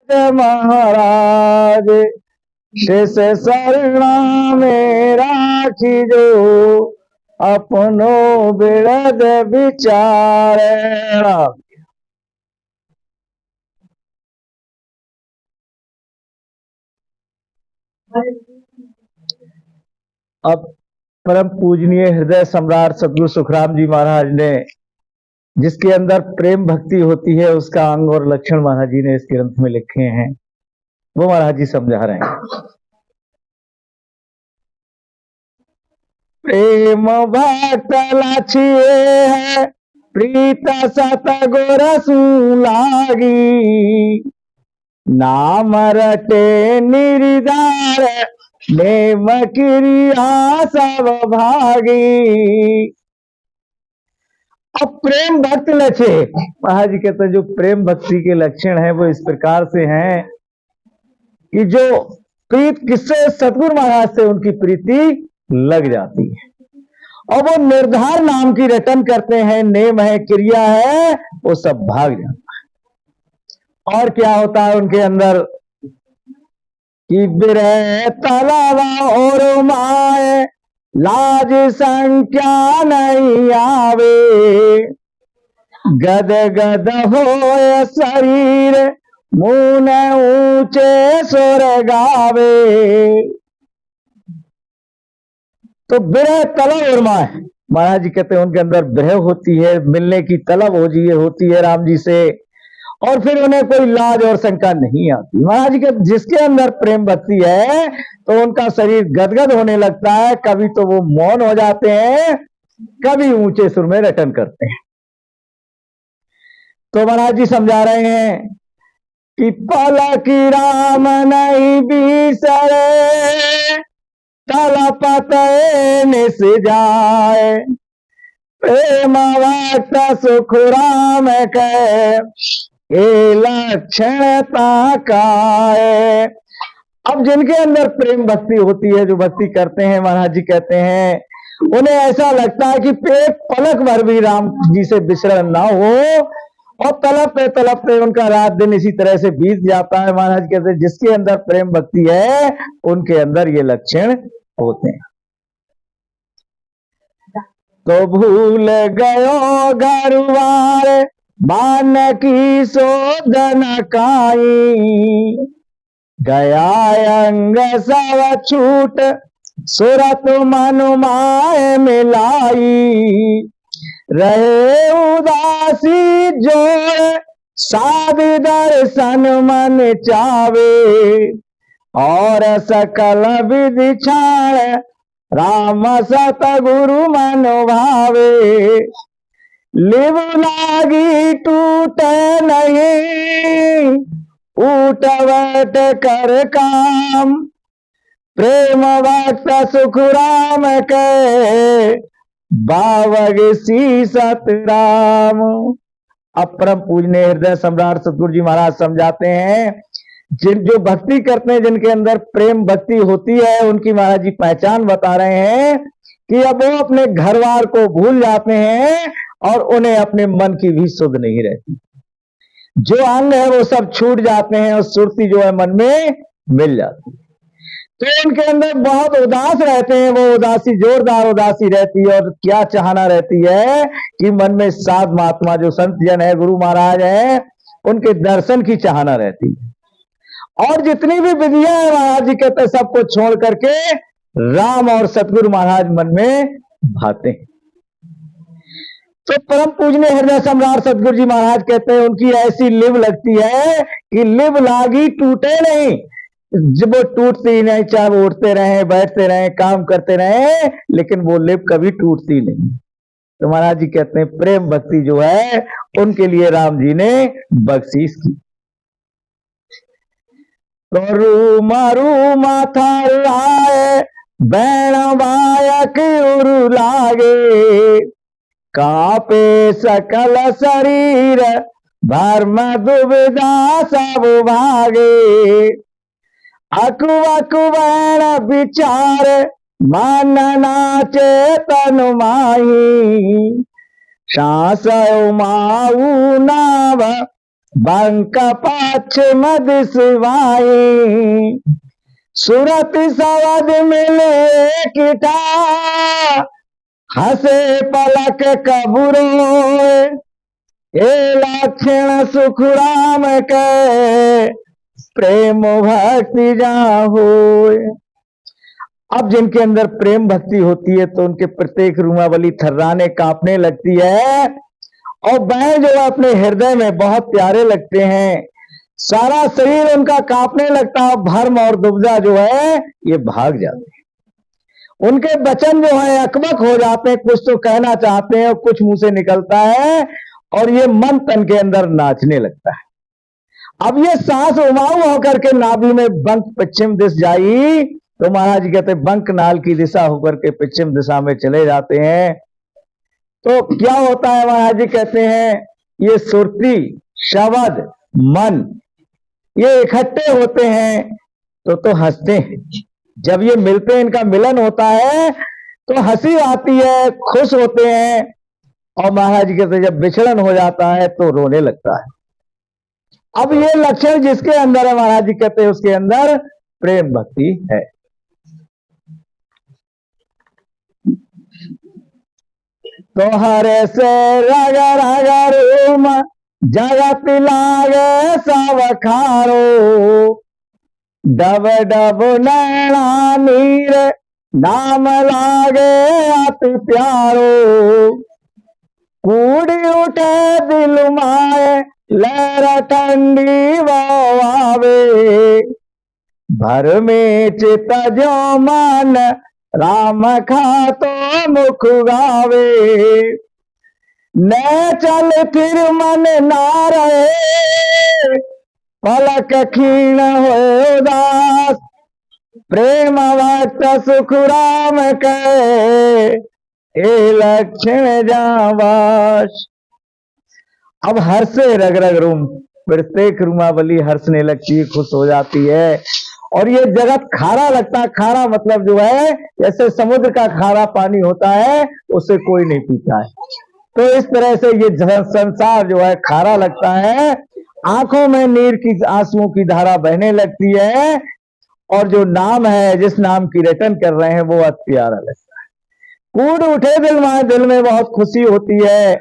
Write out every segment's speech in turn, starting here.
महाराज शेष शरणा में राखी जो अपनो बिरद विचार। अब परम पूजनीय हृदय सम्राट सदगुरु सुखराम जी महाराज ने जिसके अंदर प्रेम भक्ति होती है उसका अंग और लक्षण महाराज जी ने इस ग्रंथ में लिखे हैं, वो महाराज जी समझा रहे हैं। प्रेम भक्त लछिए है प्रीत सतगुर लागी, नाम रटे निर्धार नेम क्रिया सब भागी। अब प्रेम भक्त लक्षे महाराज जी कहते हैं जो प्रेम भक्ति के लक्षण हैं वो इस प्रकार से हैं कि जो प्रीत किससे सतगुरु महाराज से उनकी प्रीति लग जाती है और वो निर्धार नाम की रटन करते हैं, नेम है क्रिया है, वो सब भाग जाता है। और क्या होता है उनके अंदर कि बिरह तलावा और माए लाज संख्या नहीं आवे, गद गद हो शरीर मुन ऊंचे सुर गावे। तो बिरह तलब और माए महाराज जी कहते हैं उनके अंदर बिरह होती है, मिलने की तलब होती है राम जी से, और फिर उन्हें कोई लाज और शंका नहीं आती। महाराज जी के जिसके अंदर प्रेम भक्ति है तो उनका शरीर गदगद होने लगता है, कभी तो वो मौन हो जाते हैं, कभी ऊंचे सुर में रटन करते हैं। तो महाराज जी समझा रहे हैं कि पलक राम नहीं बिसरे तलपत निस जाए, प्रेम भक्त सुख राम कह ये लक्षण ताकाए। अब जिनके अंदर प्रेम भक्ति होती है, जो भक्ति करते हैं, महाराज जी कहते हैं उन्हें ऐसा लगता है कि एक पलक भर भी राम जी से विसरण ना हो, और तलपते उनका रात दिन इसी तरह से बीत जाता है। महाराज कहते हैं जिसके अंदर प्रेम भक्ति है उनके अंदर ये लक्षण होते हैं। तो भूल गयो घरवार बान की शोधन काई, गया अंग सब छूट सुरत मन माय मिलाई, रहे उदासी जोड़ साध दर्शन मन चावे, और सकल विधि छाड़ राम सतगुरु मन भावे, लिव लागी टूट नहीं उठवट कर काम, प्रेम भक्त सुख राम के बावग सी सतराम। अब परम पूजनीय हृदय सम्राट सतगुरु जी महाराज समझाते हैं जो भक्ति करते हैं, जिनके अंदर प्रेम भक्ति होती है, उनकी महाराज जी पहचान बता रहे हैं कि अब वो अपने घरवार को भूल जाते हैं और उन्हें अपने मन की भी सुध नहीं रहती। जो अंग है वो सब छूट जाते हैं और सुरती जो है मन में मिल जाती है। तो उनके अंदर बहुत उदास रहते हैं, वो उदासी जोरदार उदासी रहती है, और क्या चाहना रहती है कि मन में साध महात्मा जो संत जन है, गुरु महाराज है, उनके दर्शन की चाहना रहती है। और जितनी भी विधियां है महाराज जी कहते हैं सबको छोड़ करके राम और सतगुरु महाराज मन में भाते हैं। तो परम पूजनीय हृदय सम्राट सतगुरु जी महाराज कहते हैं उनकी ऐसी लिव लगती है कि लिव लागी टूटे नहीं, जब वो टूटती ही नहीं, चाहे वो उठते रहे, बैठते रहे, काम करते रहे, लेकिन वो लिव कभी टूटती नहीं। तो महाराज जी कहते हैं प्रेम भक्ति जो है उनके लिए राम जी ने बख्शीश की। तो रूमा रूमा थाए बैण बायक उरु लागे, कापे सकल शरीर भर्म दुविधा सब भागे, अकुबैण विचार मन नाचे तनु माही, सांस माऊ नाव बंक पश्चिम दिसवाई, सूरत सवद मिले किटा, हसे पलक कबूरो, ए लक्षण सुख राम के, प्रेम भक्ति जाहू। अब जिनके अंदर प्रेम भक्ति होती है तो उनके प्रत्येक रूमावली थर्राने कांपने लगती है, और वह जो अपने हृदय में बहुत प्यारे लगते हैं, सारा शरीर उनका कांपने लगता है, भर्म और दुविधा जो है ये भाग जाते हैं। उनके वचन जो है अकबक हो जाते हैं, कुछ तो कहना चाहते हैं और कुछ मुंह से निकलता है, और ये मन तन के अंदर नाचने लगता है। अब ये सांस उमाऊ होकर के नाभि में बंक पश्चिम दिश जाई, तो महाराज जी कहते बंक नाल की दिशा होकर के पश्चिम दिशा में चले जाते हैं। तो क्या होता है, महाराज जी कहते हैं ये सुरती शब्द मन ये इकट्ठे होते हैं तो हंसते हैं। जब ये मिलते हैं, इनका मिलन होता है तो हंसी आती है, खुश होते हैं। और महाराज जी कहते हैं जब विछड़न हो जाता है तो रोने लगता है। अब ये लक्षण जिसके अंदर है, महाराज जी कहते हैं उसके अंदर प्रेम भक्ति है। तो हरे से रग रग रूम जगत लागे सब खारो, डब डब नैना नीर नाम लागे अति प्यारो, कूड़ी उठे दिल माए लहर ठंडी वावे, भर में चित जो मन राम खातो मुख गावे, न चल फिर मन ना रहे, पलक क्षीण हो उदास, प्रेम भक्त सुख राम के, ए लक्षण जावास। अब हर्ष से रग रग रूम, प्रत्येक रूमावली हर्षने लगती है, खुश हो जाती है, और ये जगत खारा लगता है। खारा मतलब जो है जैसे समुद्र का खारा पानी होता है, उसे कोई नहीं पीता है। तो इस तरह से ये संसार जो है खारा लगता है, आंखों में नीर की आंसुओं की धारा बहने लगती है, और जो नाम है जिस नाम की रटन कर रहे हैं वो अति प्यारा लगता है। कूद उठे दिल में बहुत खुशी होती है,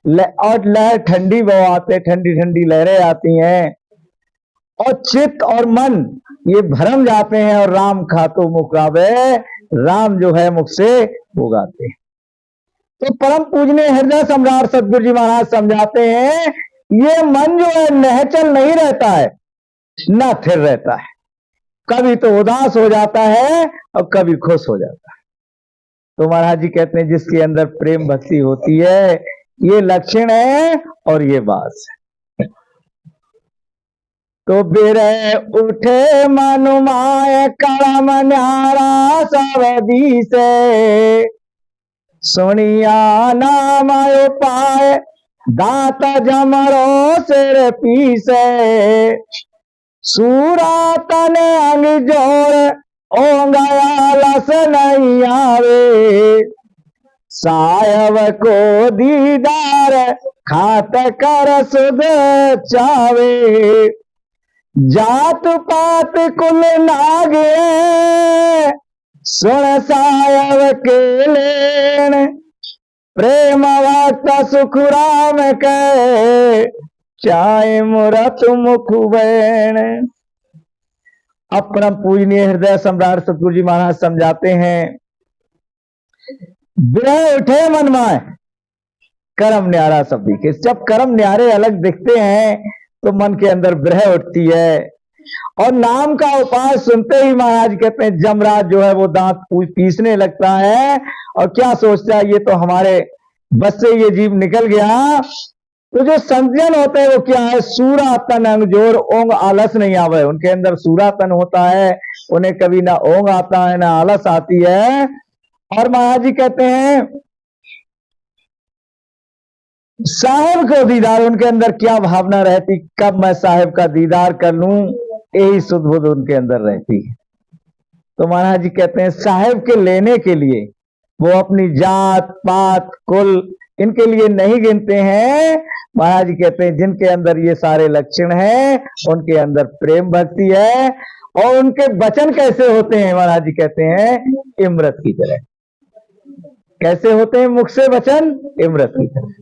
और लहर ठंडी बवाते, ठंडी ठंडी लहरें आती हैं, और चित्त और मन ये भरम जाते हैं, और राम खातो मुख गावे, राम जो है मुख से उगाते हैं। तो परम पूजनीय हृदय सम्राट सदगुरु जी महाराज समझाते हैं ये मन जो है नहचल नहीं रहता है, ना थिर रहता है, कभी तो उदास हो जाता है और कभी खुश हो जाता है। तो महाराज जी कहते हैं जिसके अंदर प्रेम भक्ति होती है ये लक्षण है और ये बात है। तो बिरह उठे मनुमाय करम न्यारा सवदी से, सुनिया नाम उपाय दात जमरो सिर पीसे, सूरा तन अंग जोड़ ओंगया लस नहीं आवे, सायब को दीदार खात कर सुध चावे, जात पात कुल नागे सुन सायब के लेन, प्रेम भक्त सुख राम के चाहे मुरत मुख बैण। अब परम पूजनीय हृदय सम्राट सतगुरु जी महाराज समझाते हैं बिरह उठे मन माए कर्म न्यारा सब दिखे। जब कर्म न्यारे अलग दिखते हैं तो मन के अंदर बिरह उठती है, और नाम का उपाय सुनते ही महाराज कहते हैं जमराज जो है वो दांत पीसने लगता है, और क्या सोचता है ये तो हमारे बस से ये जीव निकल गया। तो जो संजन होते हैं वो क्या है, सूरा तन अंग जोर ओंग आलस नहीं आवे। उनके अंदर सूरा तन होता है, उन्हें कभी ना ओंग आता है ना आलस आती है। और महाराज जी कहते हैं साहेब को दीदार, उनके अंदर क्या भावना रहती, कब मैं साहेब का दीदार कर लूं, यही सुध बुध उनके अंदर रहती है। तो महाराज जी कहते हैं साहेब के लेने के लिए वो अपनी जात पात कुल इनके लिए नहीं गिनते हैं, महाराज जी कहते हैं जिनके अंदर ये सारे लक्षण हैं उनके अंदर प्रेम भक्ति है। और उनके वचन कैसे होते हैं, महाराज जी कहते हैं इमृत की तरह। कैसे होते हैं मुख से वचन? इमृत की तरह।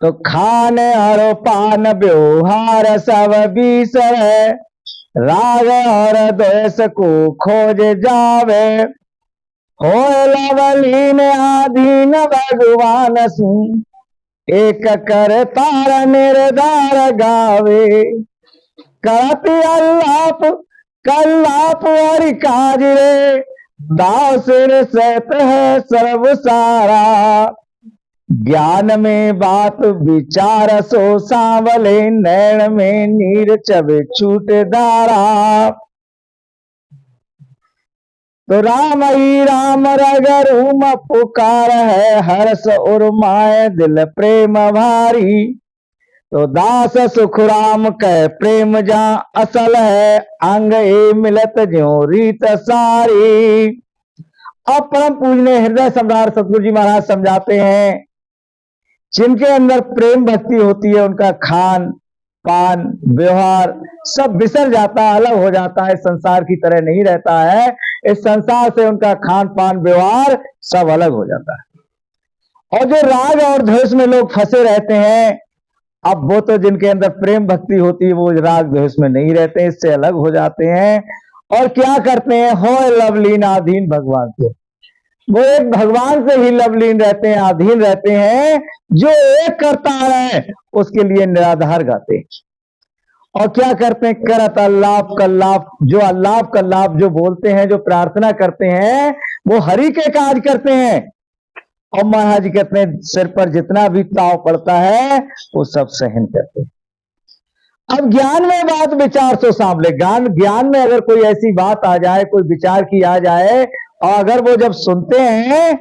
तो खान और पान व्यवहार सब विसर, राग और द्वेष को खोज जावे, हो लवलीन आधीन भगवान सिंह, एक कर तार निर्धार गावे, करती अल्लाप कल्लाप और काज रे, दाव सिर सहत है सर्व सारा, ज्ञान में बात विचार सो सांवले, नैण में नीर चबे छूट धारा। तो राम ही राम रगरूम पुकार है, हर्ष उर्माए दिल प्रेम भारी, तो दास सुख राम कह प्रेम जा असल है, अंग ए मिलत ज्यों रीत सारी। अब परम पूजनीय हृदय सम्राट सतगुरु जी महाराज समझाते हैं जिनके अंदर प्रेम भक्ति होती है उनका खान पान व्यवहार सब बिसर जाता है, अलग हो जाता है, संसार की तरह नहीं रहता है। इस संसार से उनका खान पान व्यवहार सब अलग हो जाता है। और जो राग और द्वेष में लोग फंसे रहते हैं, अब वो तो जिनके अंदर प्रेम भक्ति होती है वो राग द्वेष में नहीं रहते, इससे अलग हो जाते हैं। और क्या करते हैं? हो लवलीन अधीन भगवान के, वो एक भगवान से ही लवलीन रहते हैं, अधीन रहते हैं। जो एक करता है उसके लिए निराधार गाते हैं। और क्या करते हैं? करत अल्लाप कल्लाप, जो अल्लाप कल्लाप जो बोलते हैं, जो प्रार्थना करते हैं, वो हरि के काज करते हैं। और महाराज जी कहते हैं सिर पर जितना भी ताव पड़ता है वो सब सहन करते हैं। अब ज्ञान में बात विचार सो सांभले, ज्ञान में अगर कोई ऐसी बात आ जाए, कोई विचार की आ जाए, और अगर वो जब सुनते हैं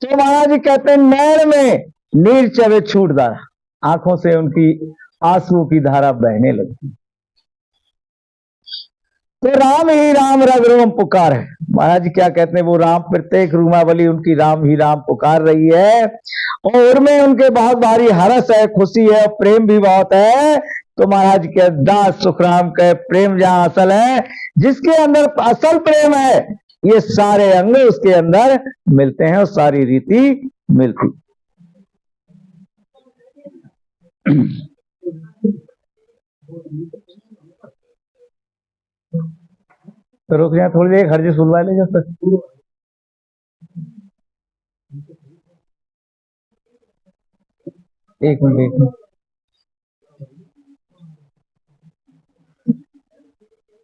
तो महाराज जी कहते हैं नैण में नीर चवे छूट धारा, आंखों से उनकी आंसुओं की धारा बहने लगती। तो राम ही राम रघुराम पुकार है। महाराज जी क्या कहते हैं? वो राम, प्रत्येक रूमावली उनकी राम ही राम पुकार रही है, और उनमें उनके बहुत भारी हरस है, खुशी है, प्रेम भी बहुत है। तो महाराज के दास सुखराम के प्रेम जहां असल है, जिसके अंदर असल प्रेम है, ये सारे अंग उसके अंदर मिलते हैं और सारी रीति मिलती। तो रुक जाए थोड़ी देर, हर जी सुनवा ले जब तक। एक मिनट